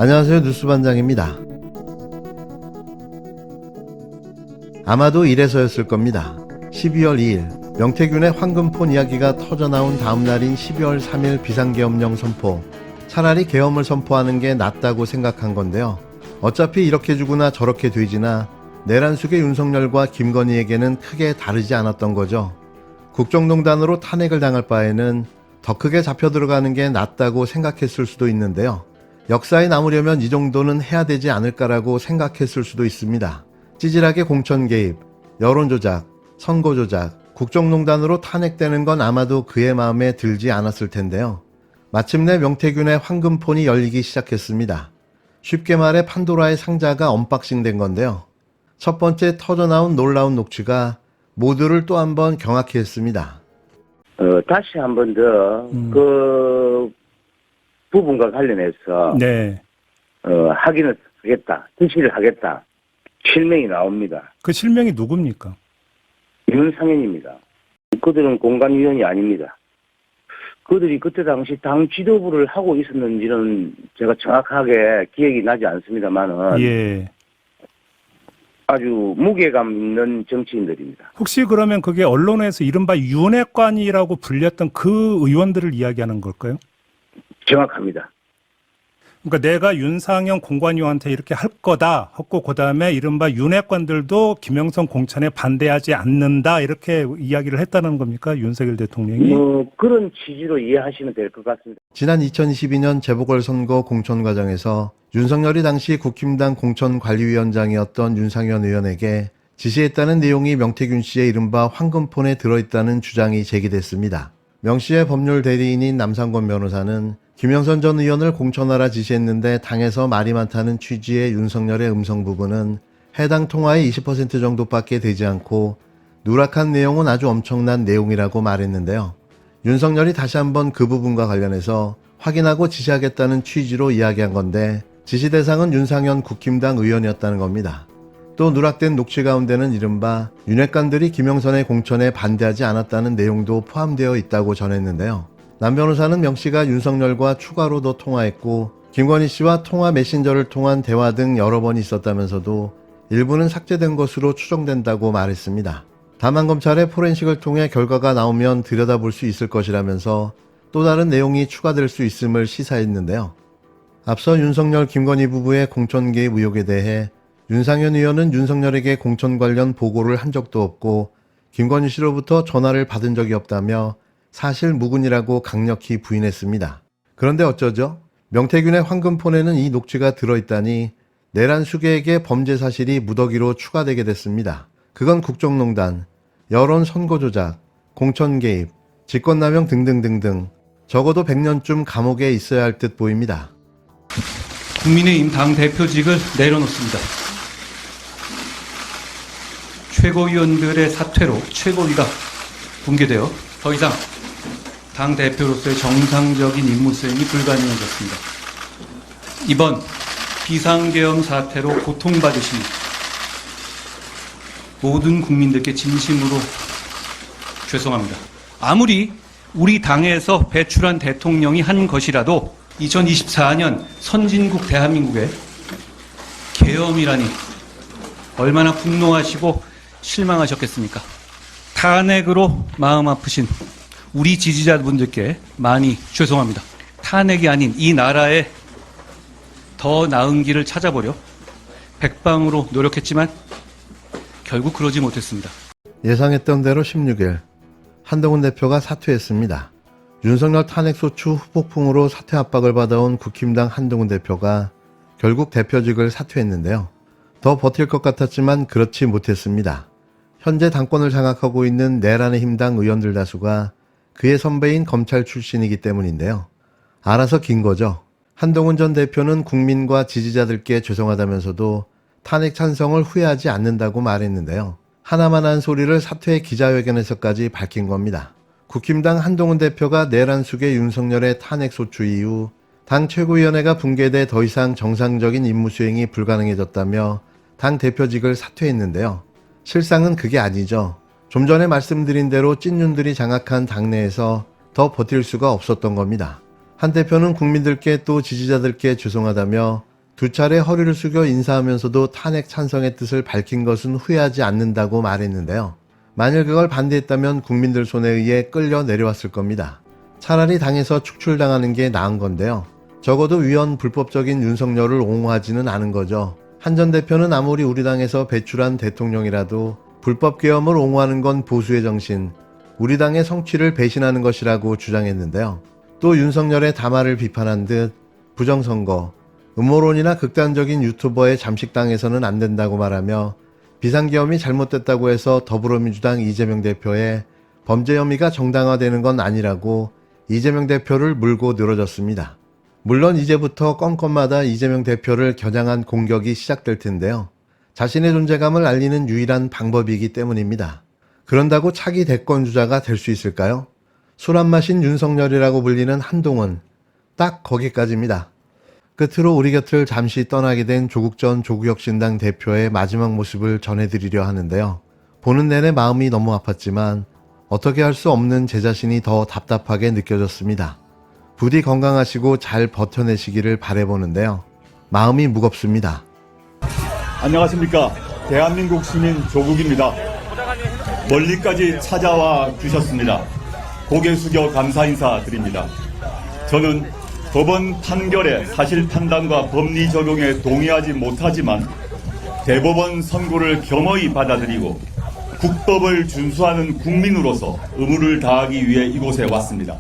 안녕하세요. 뉴스반장입니다. 아마도 이래서였을 겁니다. 12월 2일 명태균의 황금폰 이야기가 터져나온 다음 날인 12월 3일 비상계엄령 선포. 차라리 계엄을 선포하는 게 낫다고 생각한 건데요. 어차피 이렇게 주구나 저렇게 되지나 내란숙의 윤석열과 김건희에게는 크게 다르지 않았던 거죠. 국정농단으로 탄핵을 당할 바에는 더 크게 잡혀 들어가는 게 낫다고 생각했을 수도 있는데요. 역사에 남으려면 이 정도는 해야 되지 않을까라고 생각했을 수도 있습니다. 찌질하게 공천 개입, 여론 조작, 선거 조작, 국정농단으로 탄핵되는 건 아마도 그의 마음에 들지 않았을 텐데요. 마침내 명태균의 황금폰이 열리기 시작했습니다. 쉽게 말해 판도라의 상자가 언박싱 된 건데요. 첫 번째 터져나온 놀라운 녹취가 모두를 또 한 번 경악케 했습니다. 다시 한 번 더 그 부분과 관련해서 네. 확인을 하겠다, 지시를 하겠다. 실명이 나옵니다. 그 실명이 누굽니까? 윤상현입니다. 그들은 공관위원이 아닙니다. 그들이 그때 당시 당 지도부를 하고 있었는지는 제가 정확하게 기억이 나지 않습니다만은 예. 아주 무게감 있는 정치인들입니다. 혹시 그러면 그게 언론에서 이른바 윤핵관이라고 불렸던 그 의원들을 이야기하는 걸까요? 정확합니다. 그러니까 내가 윤상현 공관위원한테 이렇게 할 거다 했고 그다음에 이른바 윤핵관들도 김영선 공천에 반대하지 않는다 이렇게 이야기를 했다는 겁니까? 윤석열 대통령이? 그런 취지로 이해하시면 될 것 같습니다. 지난 2022년 재보궐선거 공천 과정에서 윤석열이 당시 국힘당 공천관리위원장이었던 윤상현 의원에게 지시했다는 내용이 명태균 씨의 이른바 황금폰에 들어있다는 주장이 제기됐습니다. 명 씨의 법률 대리인인 남상권 변호사는 김영선 전 의원을 공천하라 지시했는데 당에서 말이 많다는 취지의 윤석열의 음성 부분은 해당 통화의 20% 정도밖에 되지 않고 누락한 내용은 아주 엄청난 내용이라고 말했는데요. 윤석열이 다시 한번 그 부분과 관련해서 확인하고 지시하겠다는 취지로 이야기한 건데 지시 대상은 윤상현 국힘당 의원이었다는 겁니다. 또 누락된 녹취 가운데는 이른바 윤핵관들이 김영선의 공천에 반대하지 않았다는 내용도 포함되어 있다고 전했는데요. 남 변호사는 명 씨가 윤석열과 추가로도 통화했고 김건희 씨와 통화 메신저를 통한 대화 등 여러 번 있었다면서도 일부는 삭제된 것으로 추정된다고 말했습니다. 다만 검찰의 포렌식을 통해 결과가 나오면 들여다볼 수 있을 것이라면서 또 다른 내용이 추가될 수 있음을 시사했는데요. 앞서 윤석열 김건희 부부의 공천 개입 의혹에 대해 윤상현 의원은 윤석열에게 공천 관련 보고를 한 적도 없고 김건희 씨로부터 전화를 받은 적이 없다며 사실 무근이라고 강력히 부인했습니다. 그런데 어쩌죠? 명태균의 황금폰에는 이 녹취가 들어있다니 내란 수괴에게 범죄 사실이 무더기로 추가되게 됐습니다. 그건 국정농단, 여론 선거 조작, 공천 개입, 직권남용 등등등등 적어도 100년쯤 감옥에 있어야 할 듯 보입니다. 국민의힘 당대표직을 내려놓습니다. 최고위원들의 사퇴로 최고위가 붕괴되어 더 이상 당대표로서의 정상적인 임무 수행이 불가능해졌습니다. 이번 비상계엄 사태로 고통받으신 모든 국민들께 진심으로 죄송합니다. 아무리 우리 당에서 배출한 대통령이 한 것이라도 2024년 선진국 대한민국의 계엄이라니 얼마나 분노하시고 실망하셨겠습니까? 탄핵으로 마음 아프신 우리 지지자분들께 많이 죄송합니다. 탄핵이 아닌 이 나라의 더 나은 길을 찾아보려 백방으로 노력했지만 결국 그러지 못했습니다. 예상했던 대로 16일 한동훈 대표가 사퇴했습니다. 윤석열 탄핵소추 후폭풍으로 사퇴 압박을 받아온 국힘당 한동훈 대표가 결국 대표직을 사퇴했는데요. 더 버틸 것 같았지만 그렇지 못했습니다. 현재 당권을 장악하고 있는 내란의 힘당 의원들 다수가 그의 선배인 검찰 출신이기 때문인데요. 알아서 긴 거죠. 한동훈 전 대표는 국민과 지지자들께 죄송하다면서도 탄핵 찬성을 후회하지 않는다고 말했는데요. 하나만 한 소리를 사퇴 기자회견에서까지 밝힌 겁니다. 국힘당 한동훈 대표가 내란 숙의 윤석열의 탄핵 소추 이후 당 최고위원회가 붕괴돼 더 이상 정상적인 임무 수행이 불가능해졌다며 당 대표직을 사퇴했는데요. 실상은 그게 아니죠. 좀 전에 말씀드린 대로 찐윤들이 장악한 당내에서 더 버틸 수가 없었던 겁니다. 한 대표는 국민들께 또 지지자들께 죄송하다며 두 차례 허리를 숙여 인사하면서도 탄핵 찬성의 뜻을 밝힌 것은 후회하지 않는다고 말했는데요. 만일 그걸 반대했다면 국민들 손에 의해 끌려 내려왔을 겁니다. 차라리 당에서 축출당하는 게 나은 건데요. 적어도 위헌 불법적인 윤석열을 옹호하지는 않은 거죠. 한 전 대표는 아무리 우리 당에서 배출한 대통령이라도 불법 계엄을 옹호하는 건 보수의 정신, 우리 당의 성취를 배신하는 것이라고 주장했는데요. 또 윤석열의 담화를 비판한 듯 부정선거, 음모론이나 극단적인 유튜버의 잠식당해서는 안 된다고 말하며 비상계엄이 잘못됐다고 해서 더불어민주당 이재명 대표의 범죄 혐의가 정당화되는 건 아니라고 이재명 대표를 물고 늘어졌습니다. 물론 이제부터 건건마다 이재명 대표를 겨냥한 공격이 시작될 텐데요. 자신의 존재감을 알리는 유일한 방법이기 때문입니다. 그런다고 차기 대권주자가 될 수 있을까요? 술 안 마신 윤석열이라고 불리는 한동훈, 딱 거기까지입니다. 끝으로 우리 곁을 잠시 떠나게 된 조국 전 조국혁신당 대표의 마지막 모습을 전해드리려 하는데요. 보는 내내 마음이 너무 아팠지만 어떻게 할 수 없는 제 자신이 더 답답하게 느껴졌습니다. 부디 건강하시고 잘 버텨내시기를 바라보는데요. 마음이 무겁습니다. 안녕하십니까. 대한민국 시민 조국입니다. 멀리까지 찾아와 주셨습니다. 고개 숙여 감사 인사드립니다. 저는 법원 판결의 사실 판단과 법리 적용에 동의하지 못하지만 대법원 선고를 겸허히 받아들이고 국법을 준수하는 국민으로서 의무를 다하기 위해 이곳에 왔습니다.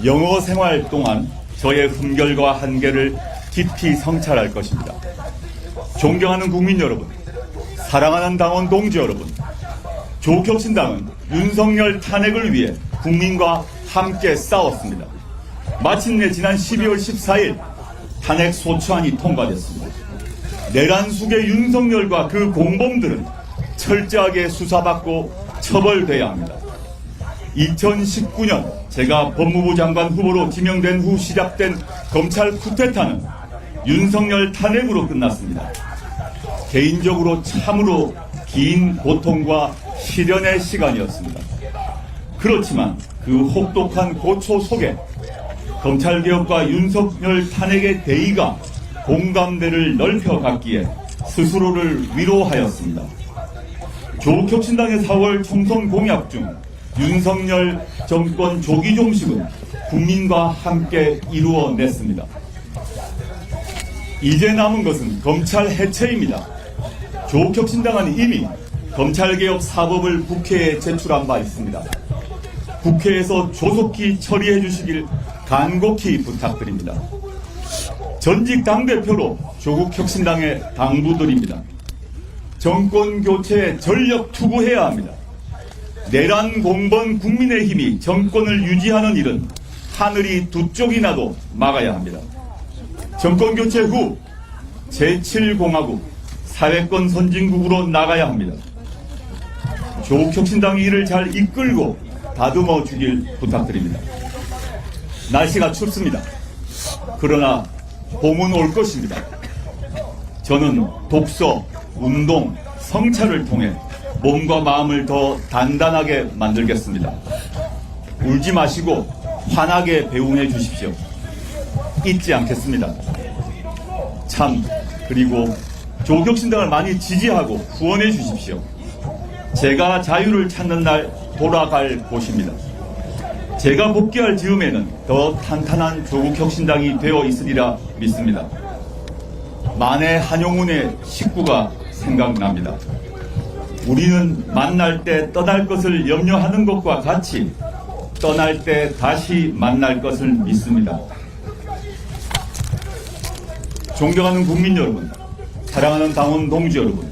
영어 생활 동안 저의 흠결과 한계를 깊이 성찰할 것입니다. 존경하는 국민 여러분, 사랑하는 당원 동지 여러분, 조국혁신당은 윤석열 탄핵을 위해 국민과 함께 싸웠습니다. 마침내 지난 12월 14일 탄핵 소추안이 통과됐습니다. 내란 속의 윤석열과 그 공범들은 철저하게 수사받고 처벌돼야 합니다. 2019년 제가 법무부 장관 후보로 지명된 후 시작된 검찰 쿠데타는 윤석열 탄핵으로 끝났습니다. 개인적으로 참으로 긴 고통과 시련의 시간이었습니다. 그렇지만 그 혹독한 고초 속에 검찰개혁과 윤석열 탄핵의 대의가 공감대를 넓혀갔기에 스스로를 위로하였습니다. 조국혁신당의 4월 총선 공약 중 윤석열 정권 조기 종식은 국민과 함께 이루어냈습니다. 이제 남은 것은 검찰 해체입니다. 조국혁신당은 이미 검찰개혁 4법을 국회에 제출한 바 있습니다. 국회에서 조속히 처리해 주시길 간곡히 부탁드립니다. 전직 당대표로 조국혁신당의 당부드립니다. 정권 교체에 전력 투구해야 합니다. 내란 공범 국민의힘이 정권을 유지하는 일은 하늘이 두 쪽이 나도 막아야 합니다. 정권 교체 후 제7공화국 사회권 선진국으로 나가야 합니다. 조국혁신당이 이를 잘 이끌고 다듬어 주길 부탁드립니다. 날씨가 춥습니다. 그러나 봄은 올 것입니다. 저는 독서, 운동, 성찰을 통해 몸과 마음을 더 단단하게 만들겠습니다. 울지 마시고 환하게 배웅해 주십시오. 잊지 않겠습니다. 참, 그리고 조국혁신당을 많이 지지하고 후원해 주십시오. 제가 자유를 찾는 날 돌아갈 곳입니다. 제가 복귀할 즈음에는 더 탄탄한 조국혁신당이 되어 있으리라 믿습니다. 만해 한용운의 식구가 생각납니다. 우리는 만날 때 떠날 것을 염려하는 것과 같이 떠날 때 다시 만날 것을 믿습니다. 존경하는 국민 여러분, 사랑하는 당원 동지 여러분,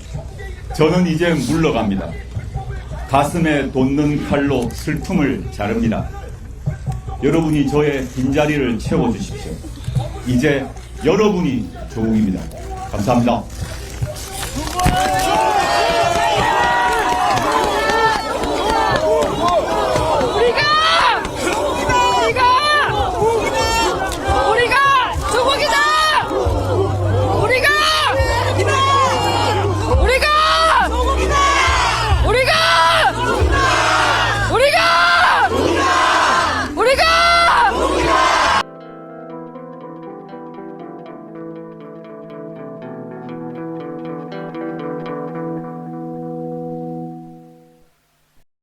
저는 이제 물러갑니다. 가슴에 돋는 칼로 슬픔을 자릅니다. 여러분이 저의 빈자리를 채워주십시오. 이제 여러분이 조국입니다. 감사합니다.